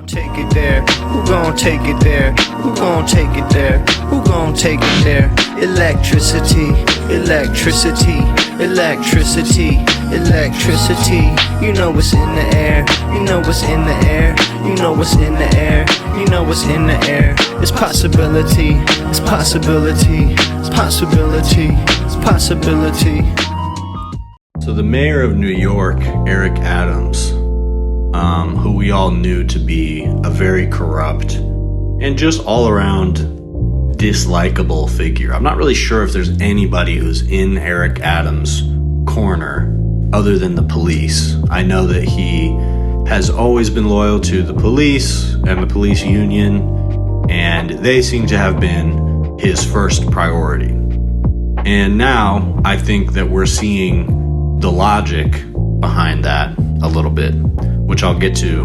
Take it there, who gon' take it there, who gon' take it there, who gon' take it there? Electricity, electricity, electricity, electricity. You know what's in the air, you know what's in the air, you know what's in the air, you know what's in the air. It's possibility, it's possibility, it's possibility, it's possibility. So the mayor of New York, Eric Adams, who we all knew to be a very corrupt and just all around dislikable figure. I'm not really sure if there's anybody who's in Eric Adams' corner other than the police. I know that he has always been loyal to the police and the police union, and they seem to have been his first priority. And now I think that we're seeing the logic behind that a little bit, which I'll get to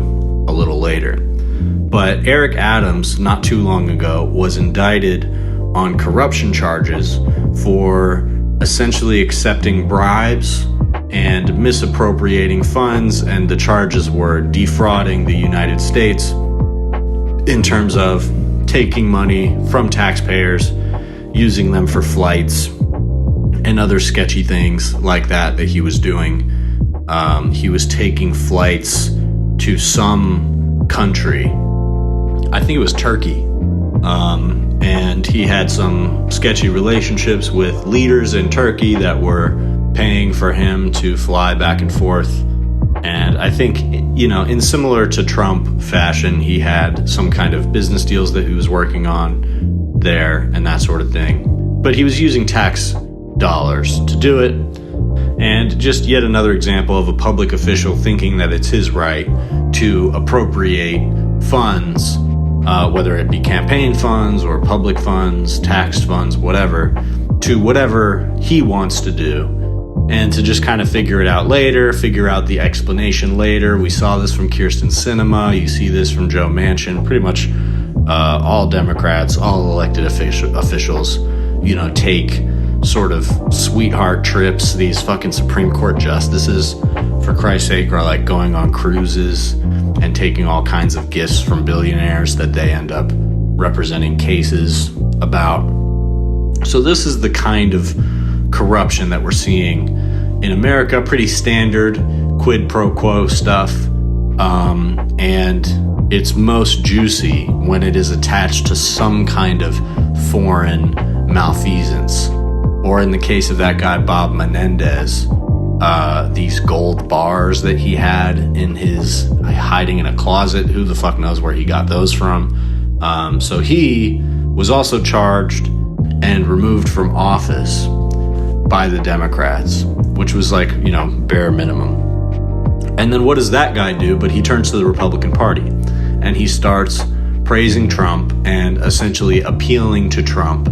a little later. But Eric Adams, not too long ago, was indicted on corruption charges for essentially accepting bribes and misappropriating funds, and the charges were defrauding the United States in terms of taking money from taxpayers, using them for flights, and other sketchy things like that he was doing. He was taking flights to some country, I think it was Turkey, and he had some sketchy relationships with leaders in Turkey that were paying for him to fly back and forth. And I think, you know, in similar to Trump fashion, he had some kind of business deals that he was working on there and that sort of thing. But he was using tax dollars to do it. And just yet another example of a public official thinking that it's his right to appropriate funds, whether it be campaign funds or public funds, tax funds, whatever, to whatever he wants to do, and to just kind of figure it out later, figure out the explanation later. We saw this from Kyrsten Sinema. You see this from Joe Manchin. Pretty much all Democrats, all elected officials, you know, take sort of sweetheart trips. These fucking Supreme Court justices, for Christ's sake, are like going on cruises and taking all kinds of gifts from billionaires that they end up representing cases about. So this is the kind of corruption that we're seeing in America. Pretty standard quid pro quo stuff, and it's most juicy when it is attached to some kind of foreign malfeasance. Or in the case of that guy, Bob Menendez, these gold bars that he had in his hiding in a closet. Who the fuck knows where he got those from? So he was also charged and removed from office by the Democrats, which was like, you know, bare minimum. And then what does that guy do? But he turns to the Republican Party and he starts praising Trump and essentially appealing to Trump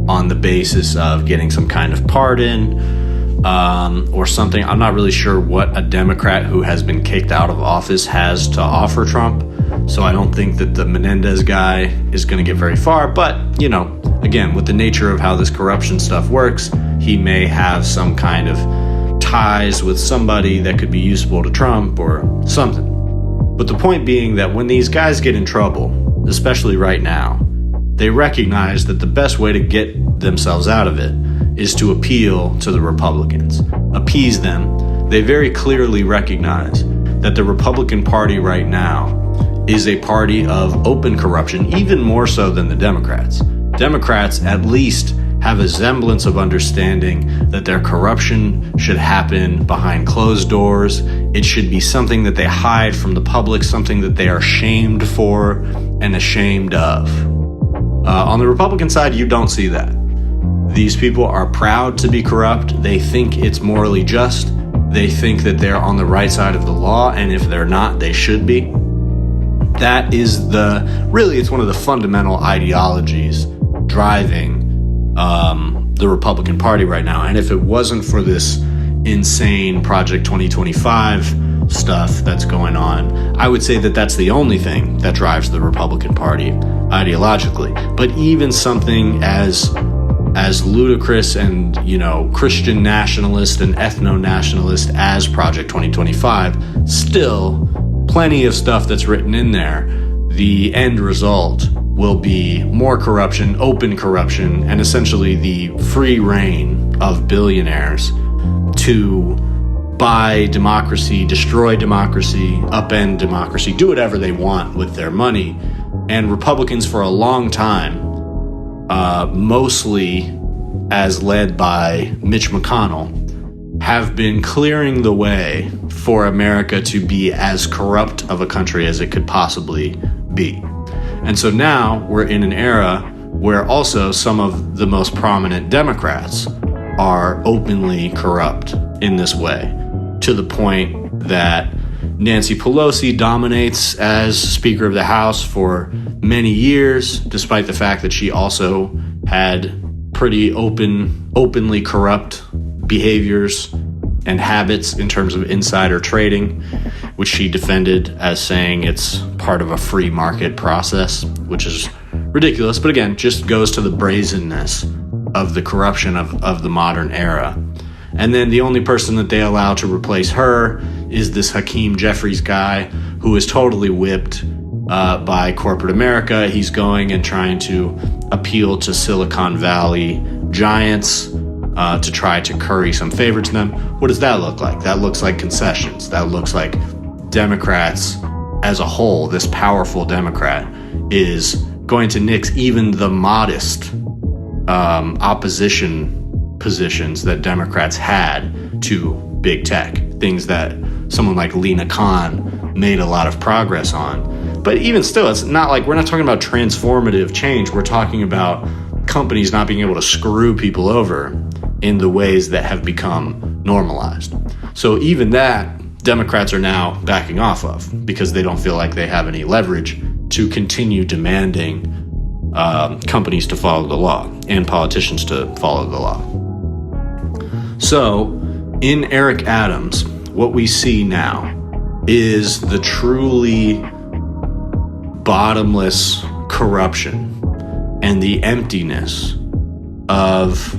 on the basis of getting some kind of pardon or something. I'm not really sure what a Democrat who has been kicked out of office has to offer Trump. So I don't think that the Menendez guy is going to get very far. But, you know, again, with the nature of how this corruption stuff works, he may have some kind of ties with somebody that could be useful to Trump or something. But the point being that when these guys get in trouble, especially right now, they recognize that the best way to get themselves out of it is to appeal to the Republicans, appease them. They very clearly recognize that the Republican Party right now is a party of open corruption, even more so than the Democrats. Democrats at least have a semblance of understanding that their corruption should happen behind closed doors. It should be something that they hide from the public, something that they are shamed for and ashamed of. On the Republican side, you don't see that. These people are proud to be corrupt. They think it's morally just. They think that they're on the right side of the law, and if they're not, they should be. That is it's one of the fundamental ideologies driving the Republican Party right now. And if it wasn't for this insane Project 2025 stuff that's going on, I would say that that's the only thing that drives the Republican Party ideologically. But even something as ludicrous and, you know, Christian nationalist and ethno-nationalist as Project 2025 still plenty of stuff that's written in there, the end result will be more corruption, open corruption, and essentially the free reign of billionaires to buy democracy, destroy democracy, upend democracy, do whatever they want with their money. And Republicans for a long time, mostly as led by Mitch McConnell, have been clearing the way for America to be as corrupt of a country as it could possibly be. And so now we're in an era where also some of the most prominent Democrats are openly corrupt in this way, to the point that Nancy Pelosi dominates as Speaker of the House for many years, despite the fact that she also had pretty openly corrupt behaviors and habits in terms of insider trading, which she defended as saying it's part of a free market process, which is ridiculous, but again, just goes to the brazenness of the corruption of the modern era. And then the only person that they allow to replace her is this Hakeem Jeffries guy who is totally whipped by corporate America. He's going and trying to appeal to Silicon Valley giants to try to curry some favor to them. What does that look like? That looks like concessions. That looks like Democrats as a whole, this powerful Democrat, is going to nix even the modest opposition positions that Democrats had to big tech, things that someone like Lena Khan made a lot of progress on. But even still, it's not like we're not talking about transformative change. We're talking about companies not being able to screw people over in the ways that have become normalized. So even that, Democrats are now backing off of because they don't feel like they have any leverage to continue demanding companies to follow the law and politicians to follow the law. So in Eric Adams, what we see now is the truly bottomless corruption and the emptiness of,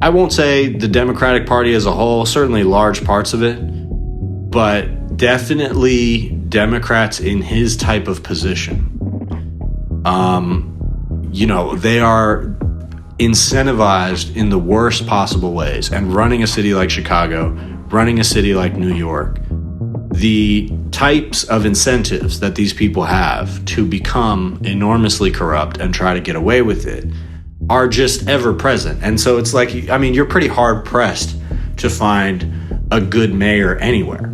I won't say the Democratic Party as a whole, certainly large parts of it, but definitely Democrats in his type of position. They are incentivized in the worst possible ways. And running a city like Chicago, running a city like New York, the types of incentives that these people have to become enormously corrupt and try to get away with it are just ever present. And so it's like, you're pretty hard pressed to find a good mayor anywhere.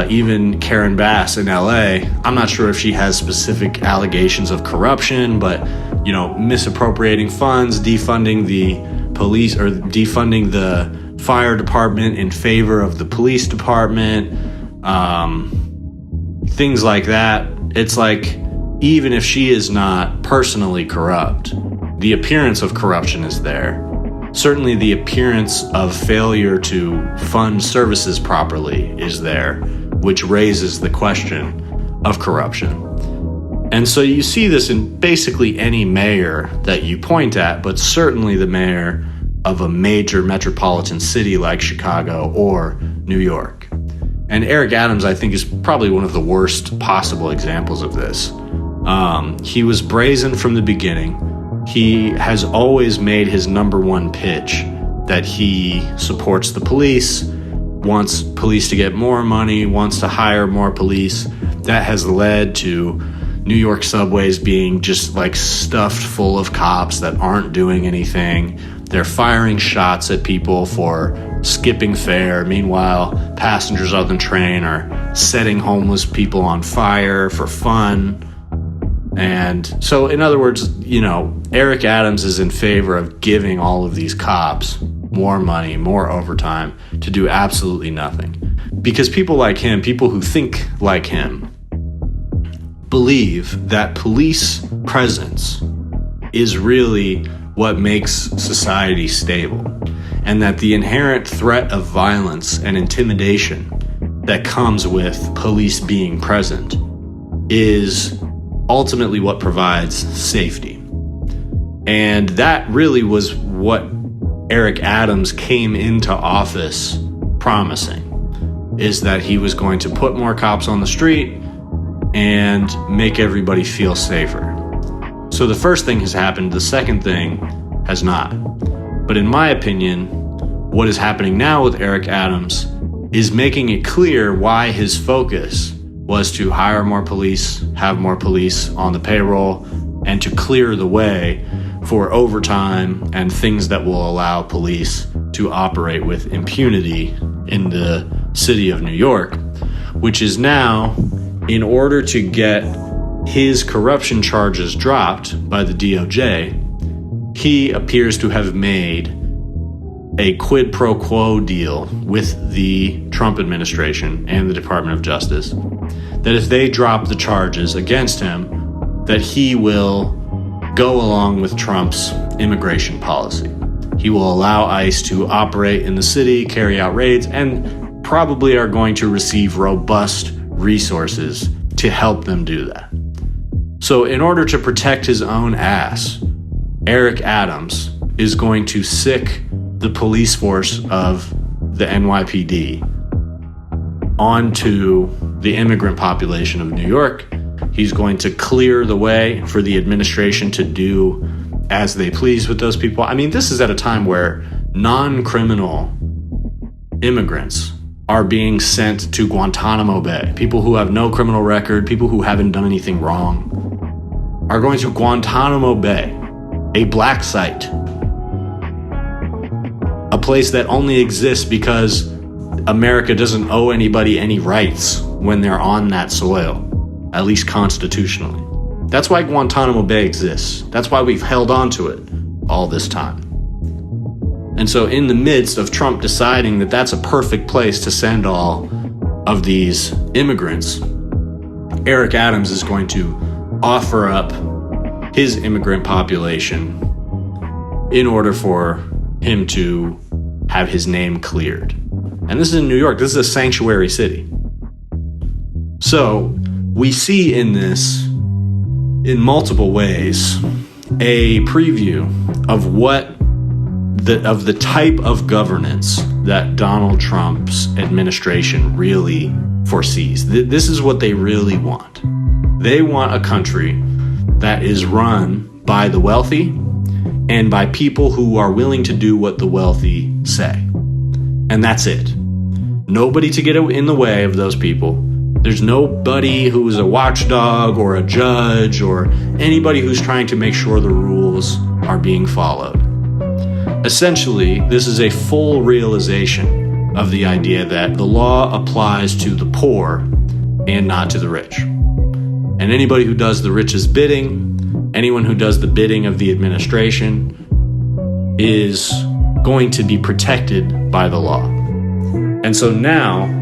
Even Karen Bass in LA, I'm not sure if she has specific allegations of corruption, but, misappropriating funds, defunding the police or defunding the fire department in favor of the police department, things like that. It's like, even if she is not personally corrupt, the appearance of corruption is there. Certainly the appearance of failure to fund services properly is there, which raises the question of corruption. And so you see this in basically any mayor that you point at, but certainly the mayor of a major metropolitan city like Chicago or New York. And Eric Adams, I think, is probably one of the worst possible examples of this. He was brazen from the beginning. He has always made his number one pitch that he supports the police, wants police to get more money, wants to hire more police. That has led to New York subways being just like stuffed full of cops that aren't doing anything. They're firing shots at people for skipping fare. Meanwhile, passengers on the train are setting homeless people on fire for fun. And so, in other words, Eric Adams is in favor of giving all of these cops more money, more overtime to do absolutely nothing. Because people like him, people who think like him, believe that police presence is really what makes society stable, and that the inherent threat of violence and intimidation that comes with police being present is ultimately what provides safety. And that really was what Eric Adams came into office promising. is that he was going to put more cops on the street and make everybody feel safer. So the first thing has happened, the second thing has not. But in my opinion, what is happening now with Eric Adams is making it clear why his focus was to hire more police, have more police on the payroll, and to clear the way for overtime and things that will allow police to operate with impunity in the city of New York, which is now, in order to get his corruption charges dropped by the DOJ, he appears to have made a quid pro quo deal with the Trump administration and the Department of Justice, that if they drop the charges against him, that he will go along with Trump's immigration policy. He will allow ICE to operate in the city, carry out raids, and probably are going to receive robust resources to help them do that. So in order to protect his own ass, Eric Adams is going to sick the police force of the NYPD onto the immigrant population of New York. He's going to clear the way for the administration to do as they please with those people. I mean, this is at a time where non-criminal immigrants are being sent to Guantanamo Bay. People who have no criminal record, people who haven't done anything wrong, are going to Guantanamo Bay, a black site, a place that only exists because America doesn't owe anybody any rights when they're on that soil, at least constitutionally. That's why Guantanamo Bay exists. That's why we've held on to it all this time. And so in the midst of Trump deciding that that's a perfect place to send all of these immigrants, Eric Adams is going to offer up his immigrant population in order for him to have his name cleared. And this is in New York. This is a sanctuary city. So we see in this, in multiple ways, a preview of the type of governance that Donald Trump's administration really foresees. This is what they really want. They want a country that is run by the wealthy and by people who are willing to do what the wealthy say. And that's it. Nobody to get in the way of those people. There's nobody who's a watchdog or a judge or anybody who's trying to make sure the rules are being followed. Essentially, this is a full realization of the idea that the law applies to the poor and not to the rich. And anybody who does the rich's bidding, anyone who does the bidding of the administration, is going to be protected by the law. And so now,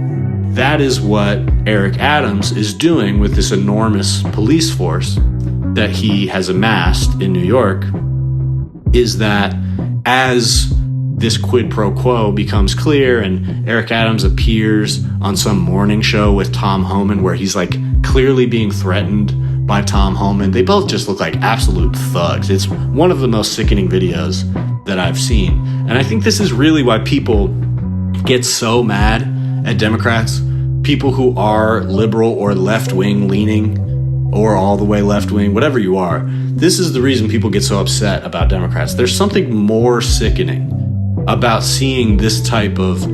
that is what Eric Adams is doing with this enormous police force that he has amassed in New York, is that as this quid pro quo becomes clear and Eric Adams appears on some morning show with Tom Homan where he's like clearly being threatened by Tom Homan. They both just look like absolute thugs. It's one of the most sickening videos that I've seen. And I think this is really why people get so mad at Democrats, people who are liberal or left-wing leaning or all the way left-wing, whatever you are. This is the reason people get so upset about Democrats. There's something more sickening about seeing this type of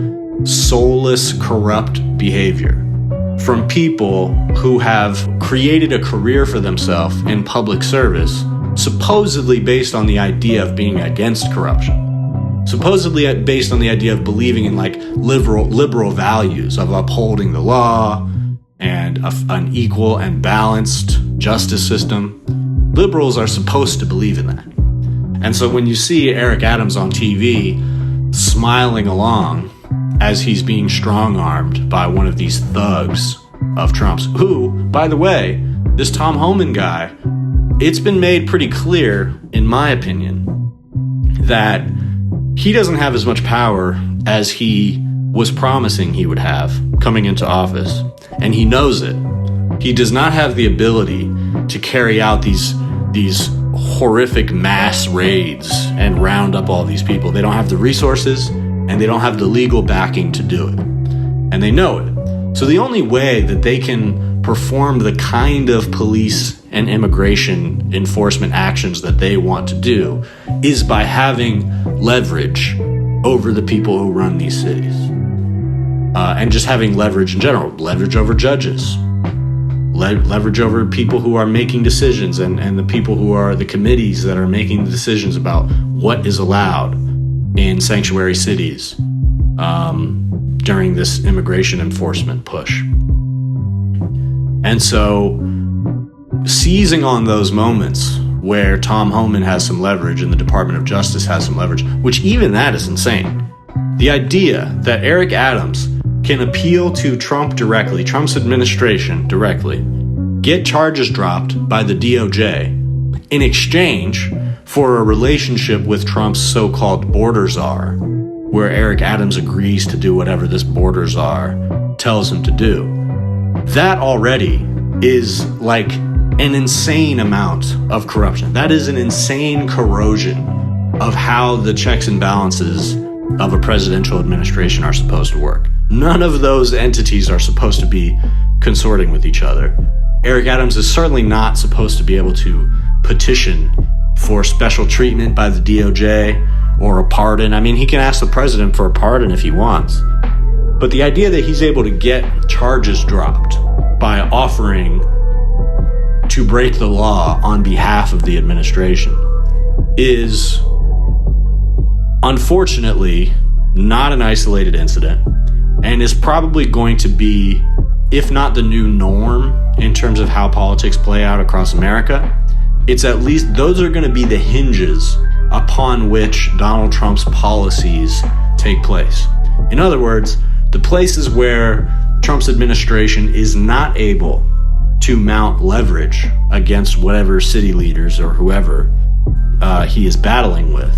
soulless, corrupt behavior from people who have created a career for themselves in public service, supposedly based on the idea of being against corruption, supposedly based on the idea of believing in like liberal values of upholding the law and an equal and balanced justice system. Liberals are supposed to believe in that. And so when you see Eric Adams on TV smiling along as he's being strong-armed by one of these thugs of Trump's, who, by the way, this Tom Homan guy, it's been made pretty clear, in my opinion, that he doesn't have as much power as he was promising he would have coming into office, and he knows it. He does not have the ability to carry out these horrific mass raids and round up all these people. They don't have the resources, and they don't have the legal backing to do it. And they know it. So the only way that they can perform the kind of police and immigration enforcement actions that they want to do is by having leverage over the people who run these cities. And just having leverage in general, leverage over judges, leverage over people who are making decisions and the people who are the committees that are making the decisions about what is allowed in sanctuary cities during this immigration enforcement push. And so seizing on those moments where Tom Homan has some leverage and the Department of Justice has some leverage, which even that is insane. The idea that Eric Adams can appeal to Trump directly, Trump's administration directly, get charges dropped by the DOJ in exchange for a relationship with Trump's so-called border czar, where Eric Adams agrees to do whatever this border czar tells him to do. That already is like an insane amount of corruption. That is an insane corrosion of how the checks and balances of a presidential administration are supposed to work. None of those entities are supposed to be consorting with each other. Eric Adams is certainly not supposed to be able to petition for special treatment by the DOJ or a pardon. I mean, he can ask the president for a pardon if he wants. But the idea that he's able to get charges dropped by offering to break the law on behalf of the administration is unfortunately not an isolated incident and is probably going to be, if not the new norm in terms of how politics play out across America, it's at least those are going to be the hinges upon which Donald Trump's policies take place. In other words, the places where Trump's administration is not able to mount leverage against whatever city leaders or whoever he is battling with,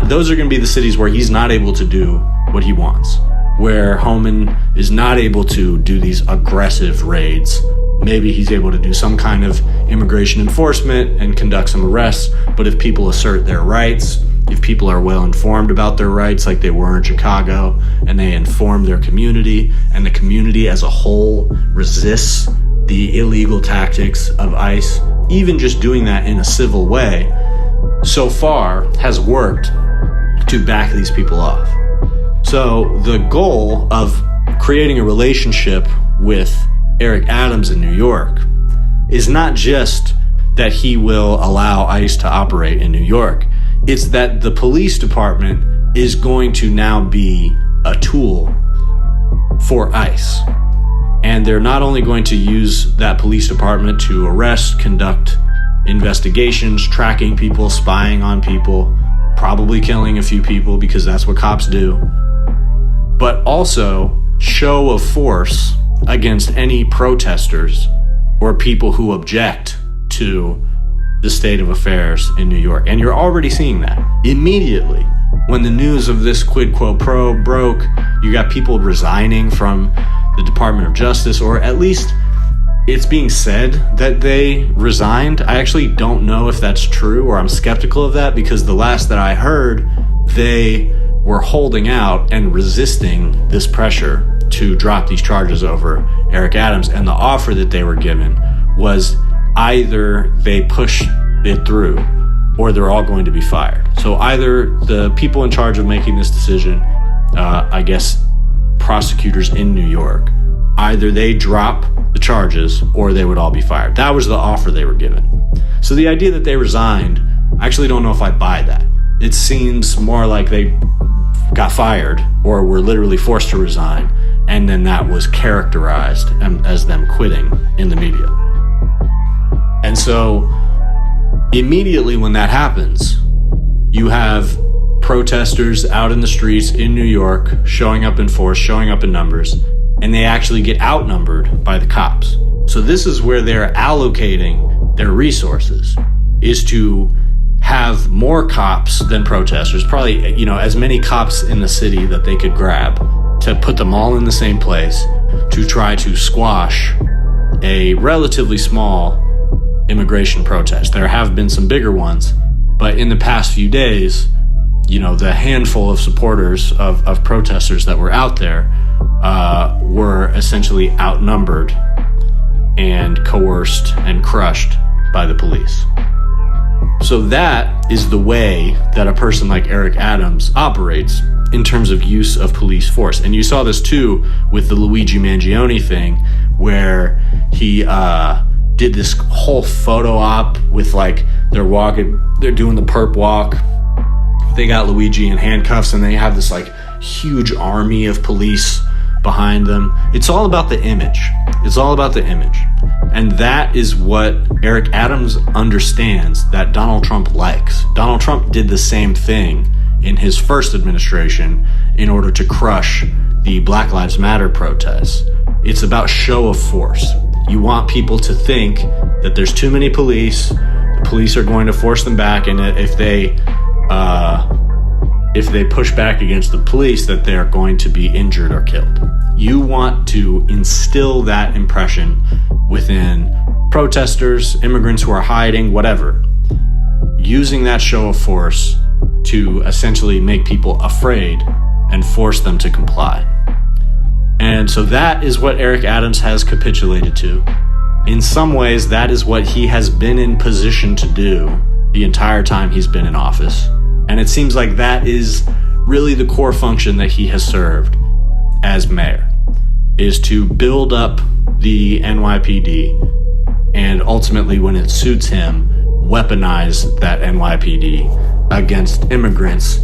those are going to be the cities where he's not able to do what he wants, where Homan is not able to do these aggressive raids. Maybe he's able to do some kind of immigration enforcement and conduct some arrests, but if people assert their rights, if people are well informed about their rights like they were in Chicago, and they inform their community, and the community as a whole resists the illegal tactics of ICE, even just doing that in a civil way, so far has worked to back these people off. So the goal of creating a relationship with Eric Adams in New York is not just that he will allow ICE to operate in New York. It's that the police department is going to now be a tool for ICE. And they're not only going to use that police department to arrest, conduct investigations, tracking people, spying on people, probably killing a few people because that's what cops do, but also show of force against any protesters or people who object to the state of affairs in New York. And you're already seeing that. Immediately, when the news of this quid pro quo broke, you got people resigning from the Department of Justice, or at least it's being said that they resigned. I actually don't know if that's true, or I'm skeptical of that, because the last that I heard, they were holding out and resisting this pressure to drop these charges over Eric Adams. And the offer that they were given was either they push it through or they're all going to be fired. So either the people in charge of making this decision, I guess prosecutors in New York, either they drop the charges or they would all be fired. That was the offer they were given. So the idea that they resigned, I actually don't know if I buy that. It seems more like they got fired or were literally forced to resign, and then that was characterized as them quitting in the media. And so immediately when that happens, you have protesters out in the streets in New York showing up in force, showing up in numbers, and they actually get outnumbered by the cops. So this is where they're allocating their resources, is to have more cops than protesters, probably, as many cops in the city that they could grab, to put them all in the same place to try to squash a relatively small immigration protest. There have been some bigger ones, but in the past few days, the handful of supporters of protesters that were out there were essentially outnumbered and coerced and crushed by the police. So that is the way that a person like Eric Adams operates in terms of use of police force. And you saw this too with the Luigi Mangione thing, where he did this whole photo op with, like, they're doing the perp walk. They got Luigi in handcuffs and they have this like huge army of police behind them. It's all about the image. It's all about the image. And that is what Eric Adams understands that Donald Trump likes. Donald Trump did the same thing in his first administration in order to crush the Black Lives Matter protests. It's about show of force. You want people to think that there's too many police. The police are going to force them back, and if they push back against the police, that they're going to be injured or killed. You want to instill that impression within protesters, immigrants who are hiding, whatever, using that show of force to essentially make people afraid and force them to comply. And so that is what Eric Adams has capitulated to. In some ways, that is what he has been in position to do the entire time he's been in office. And it seems like that is really the core function that he has served as mayor, is to build up the NYPD and ultimately, when it suits him, weaponize that NYPD against immigrants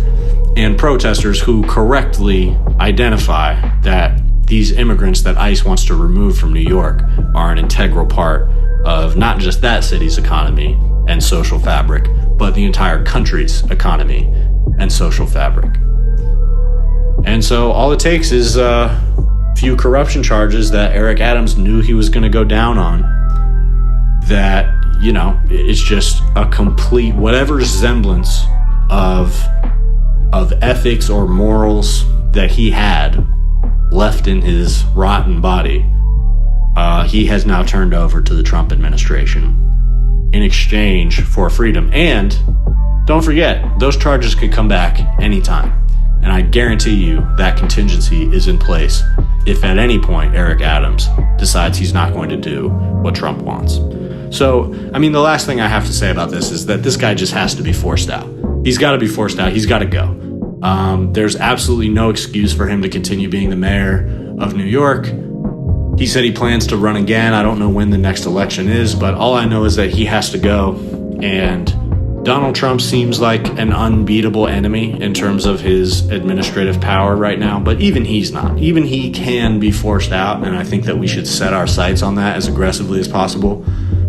and protesters who correctly identify that these immigrants that ICE wants to remove from New York are an integral part of not just that city's economy and social fabric, but the entire country's economy and social fabric. And so all it takes is a few corruption charges that Eric Adams knew he was going to go down on, that, it's just a complete, whatever semblance of ethics or morals that he had left in his rotten body, he has now turned over to the Trump administration in exchange for freedom. And don't forget, those charges could come back anytime. And I guarantee you that contingency is in place if at any point Eric Adams decides he's not going to do what Trump wants. So, the last thing I have to say about this is that this guy just has to be forced out. He's got to be forced out. He's got to go. There's absolutely no excuse for him to continue being the mayor of New York. He said he plans to run again. I don't know when the next election is, but all I know is that he has to go. And Donald Trump seems like an unbeatable enemy in terms of his administrative power right now, but even he's not. Even he can be forced out, and I think that we should set our sights on that as aggressively as possible.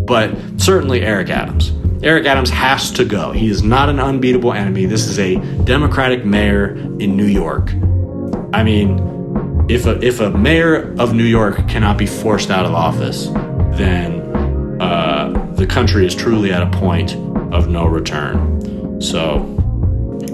But certainly Eric Adams. Eric Adams has to go. He is not an unbeatable enemy. This is a Democratic mayor in New York. If a mayor of New York cannot be forced out of office, then the country is truly at a point of no return. So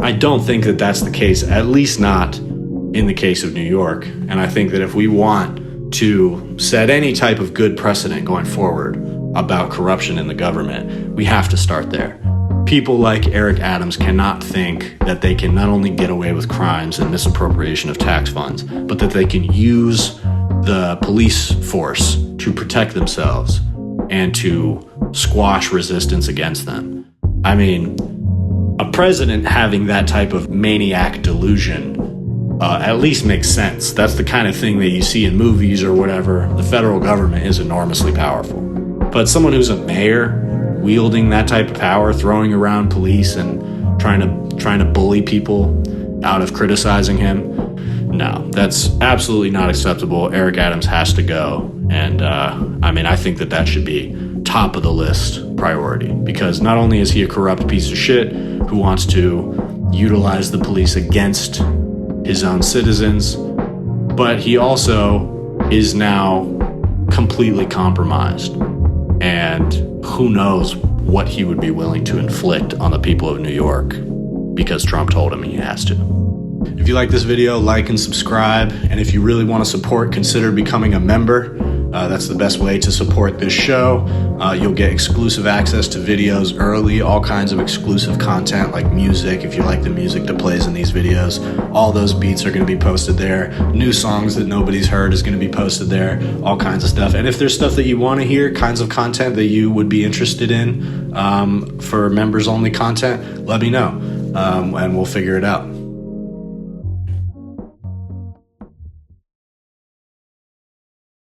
I don't think that that's the case, at least not in the case of New York. And I think that if we want to set any type of good precedent going forward about corruption in the government, we have to start there. People like Eric Adams cannot think that they can not only get away with crimes and misappropriation of tax funds, but that they can use the police force to protect themselves and to squash resistance against them. A president having that type of maniac delusion at least makes sense. That's the kind of thing that you see in movies or whatever. The federal government is enormously powerful. But someone who's a mayor wielding that type of power, throwing around police and trying to bully people out of criticizing him, no, that's absolutely not acceptable. Eric Adams has to go. And I think that should be top of the list priority, because not only is he a corrupt piece of shit who wants to utilize the police against his own citizens, but he also is now completely compromised. And who knows what he would be willing to inflict on the people of New York because Trump told him he has to. If you like this video, like and subscribe. And if you really want to support, consider becoming a member. That's the best way to support this show. You'll get exclusive access to videos early, all kinds of exclusive content like music, if you like the music that plays in these videos. All those beats are going to be posted there. New songs that nobody's heard is going to be posted there, all kinds of stuff. And if there's stuff that you want to hear, kinds of content that you would be interested in for members only content, let me know and we'll figure it out.